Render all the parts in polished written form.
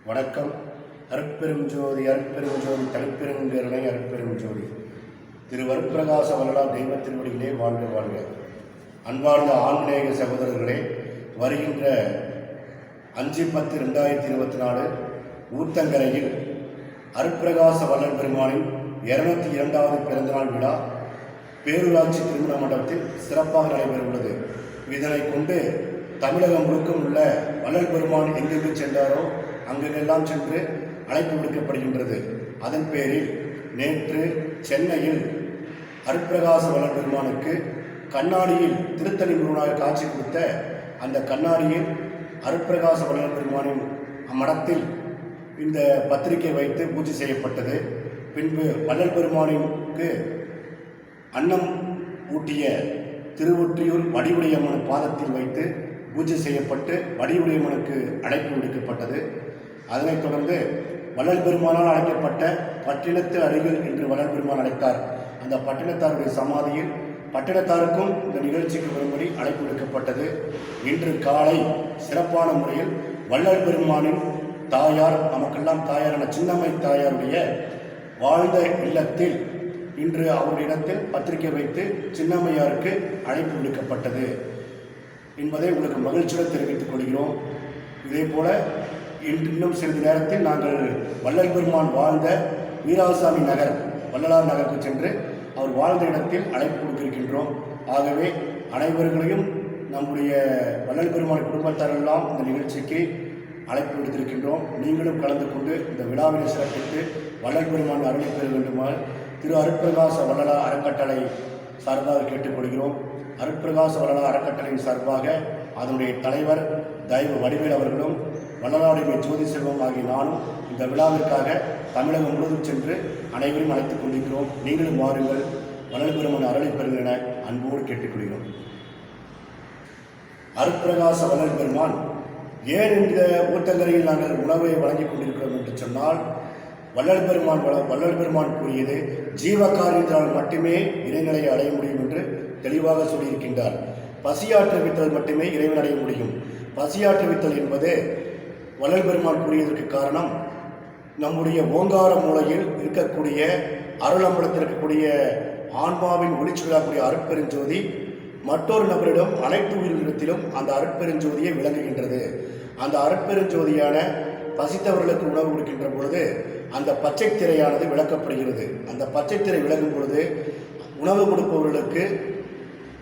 வணக்கம். அருட்பெரும் ஜோதி அருட்பெரும் ஜோதி தனிப்பெருங்கருணை அருட்பெரும் ஜோதி திரு வருட்பிரகாச வள்ளலார் தெய்வ திருவடிகளே வாழ்க வாழ்க. அன்பார்ந்த ஆன்மீக சகோதரர்களே, வருகின்ற 5/10/2024 ஊத்தங்கரையில் அருட்பிரகாச வள்ளல் பெருமானின் 202வது பிறந்தநாள் விழா பேரூராட்சி திருமண மண்டபத்தில் சிறப்பாக நடைபெறவுள்ளது. இதனை கொண்டு தமிழகம் முழுக்கும் உள்ள வள்ளல் பெருமான் எங்கெங்கு சென்றாரோ அங்கெல்லாம் சென்று அழைப்பு விடுக்கப்படுகின்றது. அதன் பேரில் நேற்று சென்னையில் அருட்பிரகாச வள்ளல் பெருமானுக்கு கண்ணாடியில் திருத்தணி முருகனாக காட்சி கொடுத்த அந்த கண்ணாடியில் அருட்பிரகாச வள்ளல் பெருமானின் மடத்தில் இந்த பத்திரிகை வைத்து பூஜை செய்யப்பட்டது. பின்பு வள்ளல் பெருமானுக்கு அன்னம் ஊட்டிய திருவொற்றியூர் வடிவுடையம்மன் பாதத்தில் வைத்து பூஜை செய்யப்பட்டு வடிவுடையம்மனுக்கு அழைப்பு விடுக்கப்பட்டது. அதனைத் தொடர்ந்து வள்ளல் பெருமானால் அழைக்கப்பட்ட பட்டினத்து அடிகள் என்று வள்ளல் பெருமான் அழைத்தார். அந்த பட்டினத்தாருடைய சமாதியில் பட்டினத்தாருக்கும் இந்த நிகழ்ச்சிக்கு வரும்படி அழைப்பு விடுக்கப்பட்டது. இன்று காலை சிறப்பான முறையில் வள்ளல் பெருமானின் தாயார், நமக்கெல்லாம் தாயாரான சின்னம்மை தாயாருடைய வாழ்ந்த இல்லத்தில் இன்று அவருடைய இடத்தில் பத்திரிகை வைத்து சின்னம்மையாருக்கு அழைப்பு விடுக்கப்பட்டது என்பதை உங்களுக்கு மகிழ்ச்சியுடன் தெரிவித்துக் கொள்கிறோம். இதே போல இன்னும் சிறிது நேரத்தில் நாங்கள் வள்ளல் பெருமான் வாழ்ந்த வீராசாமி நகர் வள்ளலார் நகருக்கு சென்று அவர் வாழ்ந்த இடத்தில் அழைப்பு கொடுத்திருக்கின்றோம். ஆகவே அனைவர்களையும் நம்முடைய வள்ளல் பெருமான் குடும்பத்தாரெல்லாம் இந்த நிகழ்ச்சிக்கு அழைப்பு விடுத்திருக்கின்றோம். நீங்களும் கலந்து கொண்டு இந்த விழாவினை சிறப்பித்து வள்ளல் பெருமான் அருளை பெற வேண்டுமாறு திரு அருட்பிரகாச வள்ளலார் அறக்கட்டளை சார்பாக கேட்டுக்கொள்கிறோம். அருட்பிரகாச வள்ளலார் அறக்கட்டளையின் சார்பாக அதனுடைய தலைவர் தெய்வ வடிவேல் அவர்களும் வள்ளலாருடைய ஜோதி செல்வம் ஆகிய நானும் இந்த விழாவிற்காக தமிழகம் முழுவதும் சென்று அனைவரும் அழைத்துக் கொண்டிருக்கிறோம். நீங்களும் வாருங்கள், வள்ளல் பெருமான் அருளை பெறுங்கள் என அன்போடு கேட்டுக்கொள்கிறோம். அருட்பிரகாச வள்ளல் பெருமான் ஏன் இந்த ஊத்தங்கரையில் நாங்கள் உணவை வழங்கிக் கொண்டிருக்கிறோம் என்று சொன்னால், வள்ளல் பெருமான் கூறியது ஜீவகாரியத்தால் மட்டுமே இறைநிலையை அடைய முடியும் என்று தெளிவாக சொல்லியிருக்கின்றார். பசியாற்றுவித்தல் மட்டுமே இறைவன் அடைய முடியும். பசியாற்றுவித்தல் என்பது வள்ளல் பெருமான் கூறியதற்கு காரணம், நம்முடைய ஓங்கார மூலையில் இருக்கக்கூடிய அருளம்பலத்தில் இருக்கக்கூடிய ஆன்மாவின் ஒளிச்சுடக்கூடிய அருட்பெருஞ்சோதி மற்றொரு நபரிடம் அனைத்து உயிரினத்திலும் அந்த அருட்பெருஞ்சோதியை விளங்குகின்றது. அந்த அருட்பெருஞ்சோதியான பசித்தவர்களுக்கு உணவு கொடுக்கின்ற பொழுது அந்த பச்சை திரையானது விளக்கப்படுகிறது. அந்த பச்சை திரை விளங்கும் பொழுது உணவு கொடுப்பவர்களுக்கு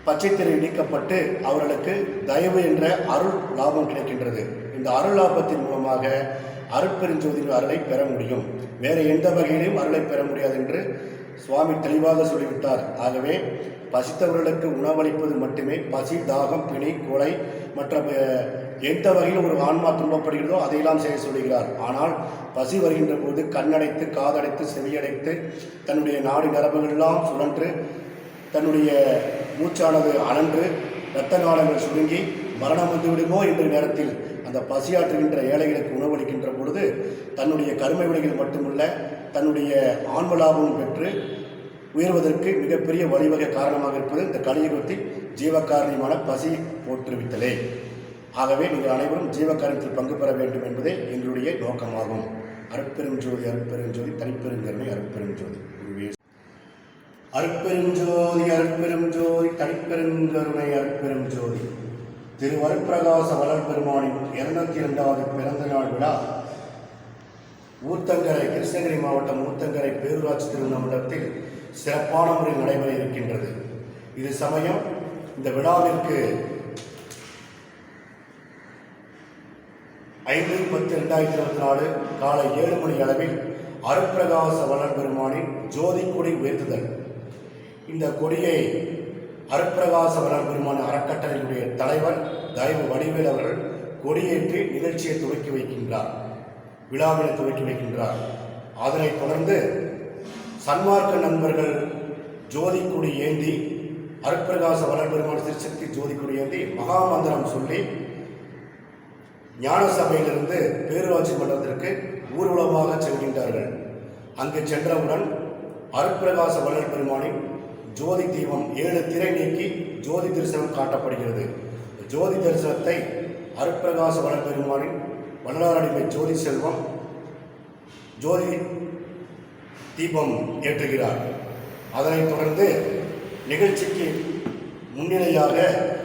பச்சை திரை நீக்கப்பட்டு அவர்களுக்கு தயவு என்ற அருள் லாபம் கிடைக்கின்றது. இந்த அருள் லாபத்தின் மூலமாக அருட்பெருஞ்சோதியின் அருளை பெற முடியும். வேறு எந்த வகையிலும் அருளை பெற முடியாது என்று சுவாமி தெளிவாக சொல்லிவிட்டார். ஆகவே பசித்தவர்களுக்கு உணவளிப்பது மட்டுமே, பசி, தாகம், பிணி, கொலை மற்ற எந்த வகையில் ஒரு ஆன்மா துன்பப்படுகிறதோ அதையெல்லாம் செய்ய சொல்லுகிறார். ஆனால் பசி வருகின்ற போது கண்ணடைத்து, காதடைத்து, செவியடைத்து, தன்னுடைய நாடி நரம்புகளெல்லாம் சுழன்று, தன்னுடைய மூச்சானது அலன்று, இரத்த நாளங்கள் சுருங்கி மரணம் வந்து விடுமோ என்ற நேரத்தில் அந்த பசியாற்றுகின்ற ஏழைகளுக்கு உணவளிக்கின்ற பொழுது தன்னுடைய கருமை வினைகள் மட்டுமல்ல, தன்னுடைய ஆன்மலாபமும் பெற்று உயர்வதற்கு மிகப்பெரிய வழிவகை காரணமாக இருப்பது இந்த கலியுகத்தில் ஜீவகாரணியமான பசி போற்றுவித்தலே. ஆகவே நீங்கள் அனைவரும் ஜீவகாரியத்தில் பங்கு பெற வேண்டும் என்பதே எங்களுடைய நோக்கமாகும். அருட்பெரும் ஜோதி அருட்பெரும் ஜோதி தனிப்பெருங்கருணை அருட்பெரும் ஜோதி அருட்பெரும் ஜோதி அருட்பெரும் ஜோதி தனிப்பெருங்கருணை அருட்பெரும் ஜோதி திரு வருட்பிரகாச வள்ளல் பெருமானின் 202வது பிறந்த நாள் விழா ஊத்தங்கரை, கிருஷ்ணகிரி மாவட்டம் ஊத்தங்கரை பேரூராட்சி திருமண மண்டபத்தில் சிறப்பான முறையில் நடைபெற இருக்கின்றது. இது சமயம் இந்த விழாவிற்கு 5/10/2024 காலை 7 மணி அளவில் அருட்பிரகாச வள்ளல் பெருமானின் ஜோதி கொடி உயர்த்துதல். இந்த கொடியை அருட்பிரகாச வள்ளல் பெருமான் அறக்கட்டளையுடைய தலைவர் தெய்வ வடிவேல் அவர்கள் கொடியேற்றி நிகழ்ச்சியை துவக்கி வைக்கின்றார், விழாவினை துவக்கி வைக்கின்றார். அதனைத் தொடர்ந்து சன்மார்க்க நண்பர்கள் ஜோதி கொடி ஏந்தி, அருட்பிரகாச வள்ளல் பெருமான் திருச்சக்தி ஜோதி கொடி ஏந்தி மகாமந்திரம் சொல்லி ஞான சபையிலிருந்து பேரூராட்சி மண்டலத்திற்கு ஊர்வலமாக செல்கின்றார்கள். அங்கு சென்றவுடன் அருட்பிரகாச வள்ளல் பெருமானின் ஜோதி தீபம் 7 திரை நீக்கி ஜோதி தரிசனம் காட்டப்படுகிறது. ஜோதி தரிசனத்தை அருட்பிரகாச வள்ளல் பெருமானின் வள்ளலாரடிமை ஜோதி செல்வம் ஜோதி தீபம் ஏற்றுகிறார். அதனைத் தொடர்ந்து நிகழ்ச்சிக்கு முன்னிலையாக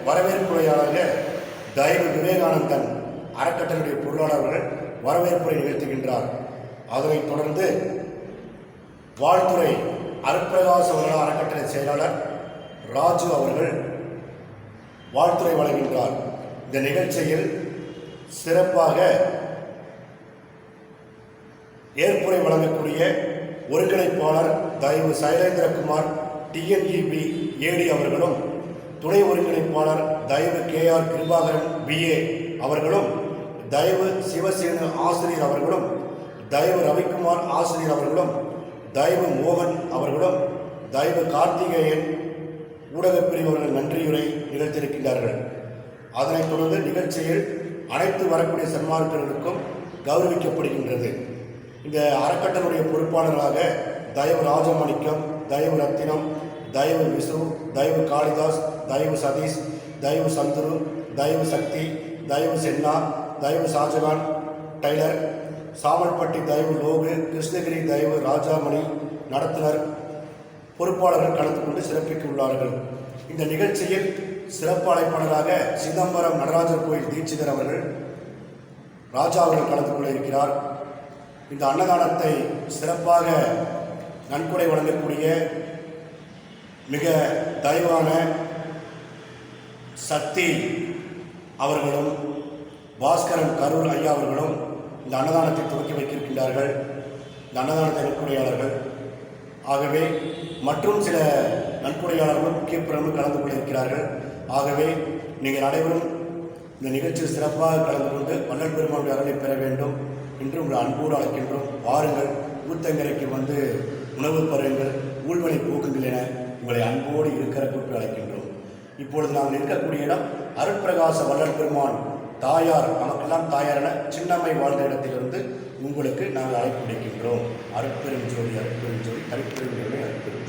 வரவேற்புரையாளராக தயவு விவேகானந்தன் அறக்கட்டளையுடைய பொருளாளர்கள் வரவேற்புரை நிகழ்த்துகின்றார். அதனைத் தொடர்ந்து வாழ்த்துறை அருட்பிரகாச வள்ளலார் அறக்கட்டளை செயலாளர் ராஜு அவர்கள் வாழ்த்துறை வழங்குகின்றார். இந்த நிகழ்ச்சியில் சிறப்பாக ஏற்புரை வழங்கக்கூடிய ஒருங்கிணைப்பாளர் தயவு சைலேந்திரகுமார் TNEB AD அவர்களும், துணை ஒருங்கிணைப்பாளர் தயவு KR கிருபாகரன் BA அவர்களும், தயவு சிவசேனு ஆசிரியர் அவர்களும், தயவு ரவிக்குமார் ஆசிரியர் அவர்களும், தயவு மோகன் அவர்களும், தயவு கார்த்திகேயன் ஊடகப் பிரிவு அவர்கள் நன்றியுரை நிகழ்த்தியிருக்கின்றார்கள். அதனைத் தொடர்ந்து நிகழ்ச்சியில் அனைத்து வரக்கூடிய சன்மார்க்கர்களுக்கும் கௌரவிக்கப்படுகின்றது. இந்த அறக்கட்டளையுடைய பொறுப்பாளர்களாக தயவு ராஜமாணிக்கம், தயவு ரத்தினம், தயவு விசு, தயவு காளிதாஸ், தயவு சதீஷ், தயவு சந்துரு, தயவு சக்தி, தயவு சென்னா, தயவு ஷாஜகான் டைலர், சாமல்பட்டி தயவு லோகு, கிருஷ்ணகிரி தயவு ராஜாமணி நடத்துனர் பொறுப்பாளர்கள் கலந்து கொண்டு சிறப்பிக்க உள்ளார்கள். இந்த நிகழ்ச்சியில் சிறப்பு அழைப்பாளராக சிதம்பரம் நடராஜர் கோயில் தீட்சிதர் அவர்கள் ராஜா அவர்கள் கலந்து கொள்ள இருக்கிறார். இந்த அன்னதானத்தை சிறப்பாக நன்கொடை வழங்கக்கூடிய மிக தயவான சக்தி அவர்களும் பாஸ்கரன் கரூர் ஐயா அவர்களும் இந்த அன்னதானத்தை துவக்கி வைக்கின்றார்கள். இந்த அன்னதானத்தை நன்கொடையாளர்கள். ஆகவே மற்றும் சில நன்கொடையாளர்களும் முக்கிய பிரமுகர்கள் கலந்து கொள்ள இருக்கிறார்கள். ஆகவே நீங்கள் அனைவரும் இந்த நிகழ்ச்சியில் சிறப்பாக கலந்து கொண்டு வள்ளல் பெருமானுடைய அருளை பெற வேண்டும் என்று உங்களை அன்போடு அழைக்கின்றோம். வாருங்கள், ஊத்தங்கரைக்கு வந்து உணவு பருங்கள், ஊழ்வனை போக்குங்கள் என உங்களை அன்போடு இருக்கிற கூட்டு அழைக்கின்றோம். இப்பொழுது நாம் நிற்கக்கூடிய இடம் அருட்பிரகாச வள்ளல் பெருமான் தாயார், நமக்கெல்லாம் தாயாரான சின்னம்மை வாழ்ந்த இடத்திலிருந்து உங்களுக்கு நாங்கள் அழைப்பு விடுக்கின்றோம். அருட்பெரும் ஜோதி, அருட்பெரும் ஜோதி, தனிப்பெரும் ஜோதி, அருட்பெரும்